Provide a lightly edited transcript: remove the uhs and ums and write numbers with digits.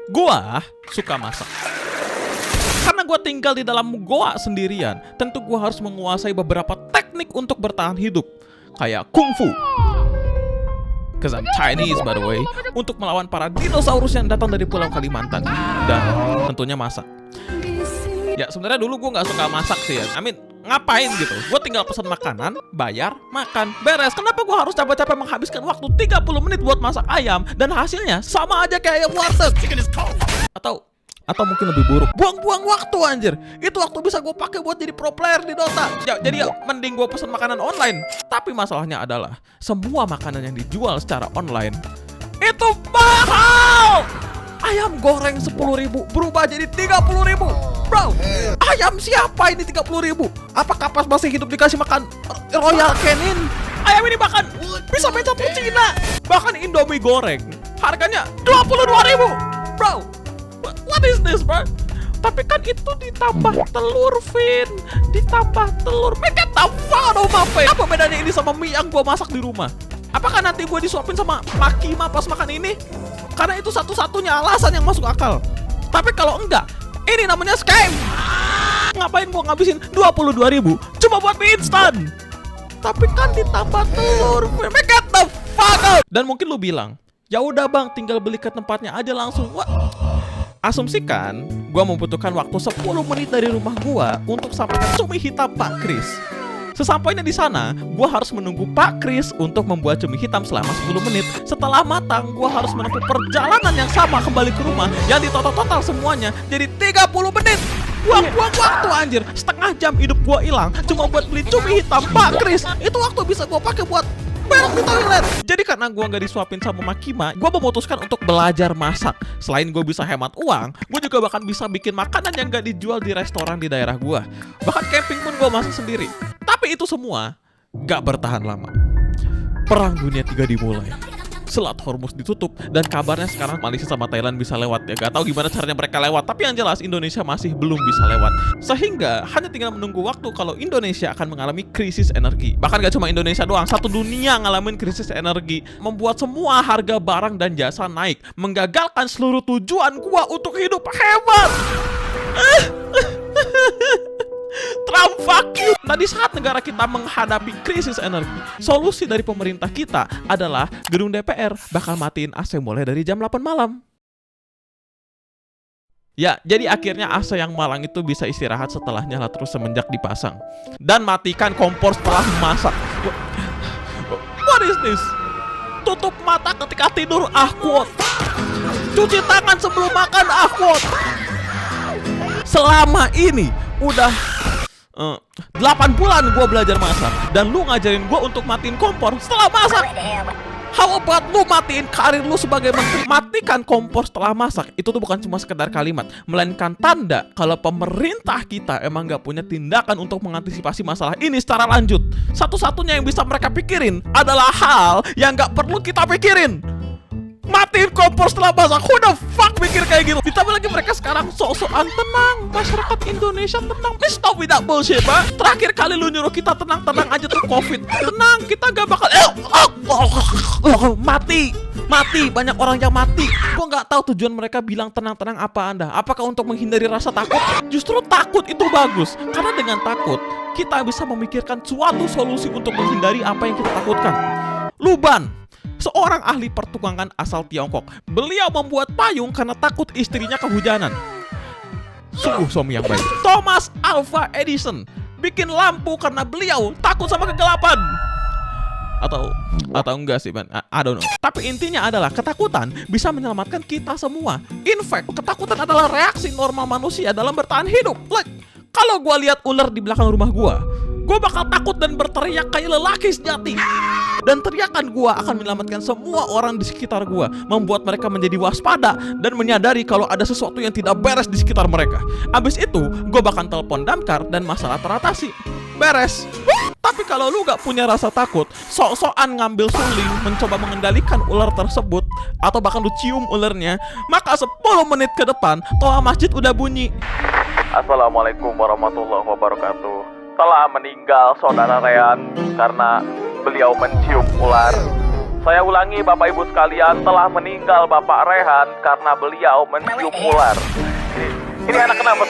Gua suka masak. Karena gua tinggal di dalam goa sendirian, tentu gua harus menguasai beberapa teknik untuk bertahan hidup. Kayak kungfu. Cause I'm Chinese by the way. Untuk melawan para dinosaurus yang datang dari Pulau Kalimantan. Dan tentunya masak. Ya sebenarnya dulu gue nggak suka masak sih ya. Ngapain gitu? Gue tinggal pesan makanan, bayar, makan, beres. Kenapa gue harus capek-capek menghabiskan waktu 30 menit buat masak ayam dan hasilnya sama aja kayak ayam warteg? Atau mungkin lebih buruk, buang-buang waktu anjir. Itu waktu bisa gue pakai buat jadi pro player di Dota. Jadi mending gue pesan makanan online. Tapi masalahnya adalah semua makanan yang dijual secara online itu mahal. Ayam goreng 10.000 berubah jadi 30.000. Bro, ayam siapa ini 30.000? Apakah pas masih hidup dikasih makan Royal Canin? Ayam ini bahkan bisa main campur Cina. Bahkan Indomie goreng harganya 22.000. Bro, what is this, bro? Tapi kan itu ditambah telur, Vin. Ditambah telur. Make it the fuck out of my face. Apa bedanya ini sama mie yang gue masak di rumah? Apakah nanti gue disuapin sama Makima pas makan ini? Karena itu satu-satunya alasan yang masuk akal. Tapi kalau enggak, ini namanya scam. Ngapain gue ngabisin 22.000 cuma buat mie instan? Tapi kan ditambah telur. Make it the fuck out. Dan mungkin lu bilang, ya udah bang, tinggal beli ke tempatnya aja langsung. What? Asumsikan gue membutuhkan waktu 10 menit dari rumah gue untuk sampai ke cumi hitam Pak Kris. Sesampainya di sana, gue harus menunggu Pak Kris untuk membuat cumi hitam selama 10 menit. Setelah matang, gue harus menempuh perjalanan yang sama kembali ke rumah yang ditotal-total semuanya jadi 30 menit. Buang-buang waktu anjir. Setengah jam hidup gue hilang cuma buat beli cumi hitam Pak Kris. Itu waktu bisa gue pakai buat belok di toilet. Jadi karena gue gak disuapin sama Makima, gue memutuskan untuk belajar masak. Selain gue bisa hemat uang, gue juga bahkan bisa bikin makanan yang gak dijual di restoran di daerah gue. Bahkan camping pun gue masak sendiri. Tapi itu semua gak bertahan lama. Perang Dunia 3 dimulai. Selat Hormuz ditutup dan kabarnya sekarang Malaysia sama Thailand bisa lewat ya. Gak tahu gimana caranya mereka lewat, tapi yang jelas Indonesia masih belum bisa lewat. Sehingga hanya tinggal menunggu waktu kalau Indonesia akan mengalami krisis energi. Bahkan gak cuma Indonesia doang, satu dunia ngalamin krisis energi, membuat semua harga barang dan jasa naik, menggagalkan seluruh tujuan gua untuk hidup hebat. Trump, fuck you. Nah, di saat negara kita menghadapi krisis energi, solusi dari pemerintah kita adalah gedung DPR bakal matiin AC mulai dari jam 8 malam. Ya, jadi akhirnya AC yang malang itu bisa istirahat setelah nyala terus semenjak dipasang. Dan matikan kompor setelah masak. What is this? Tutup mata ketika tidur, quote. Cuci tangan sebelum makan, quote. Selama ini udah 8 bulan gue belajar masak, dan lu ngajarin gue untuk matiin kompor setelah masak. How about lu matiin karir lu sebagai menteri? Matikan kompor setelah masak itu tuh bukan cuma sekedar kalimat, melainkan tanda kalau pemerintah kita emang gak punya tindakan untuk mengantisipasi masalah ini secara lanjut. Satu-satunya yang bisa mereka pikirin adalah hal yang gak perlu kita pikirin. Matiin kompor setelah masak. Who the fuck mikir kayak gitu? Ditambah lagi mereka sekarang sok-sokan tenang. Masyarakat Indonesia tenang. Please stop with that bullshit, Pak. Terakhir kali lu nyuruh kita tenang-tenang aja tuh COVID. Tenang, kita gak bakal mati. Banyak orang yang mati. Gua gak tahu tujuan mereka bilang tenang-tenang apa Anda. Apakah untuk menghindari rasa takut? Justru takut itu bagus. Karena dengan takut, kita bisa memikirkan suatu solusi untuk menghindari apa yang kita takutkan. Luban, seorang ahli pertukangan asal Tiongkok. Beliau membuat payung karena takut istrinya kehujanan. Sungguh suami yang baik. Thomas Alva Edison bikin lampu karena beliau takut sama kegelapan. Atau enggak sih, man. I don't know. Tapi intinya adalah ketakutan bisa menyelamatkan kita semua. In fact, ketakutan adalah reaksi normal manusia dalam bertahan hidup. Like, kalau gua lihat ular di belakang rumah gua bakal takut dan berteriak kayak lelaki sejati. Dan teriakan gua akan menyelamatkan semua orang di sekitar gua, membuat mereka menjadi waspada dan menyadari kalau ada sesuatu yang tidak beres di sekitar mereka. Abis itu, gua bakal telepon damkar dan masalah teratasi. Beres. Tapi kalau lu gak punya rasa takut, sok-sokan ngambil suling, mencoba mengendalikan ular tersebut, atau bahkan lu cium ularnya, maka 10 menit ke depan, toa masjid udah bunyi. Assalamualaikum warahmatullahi wabarakatuh. Telah meninggal saudara Rean karena beliau mencium ular. Saya ulangi Bapak Ibu sekalian, telah meninggal Bapak Rehan karena beliau mencium ular. Ini anak kenapa sih?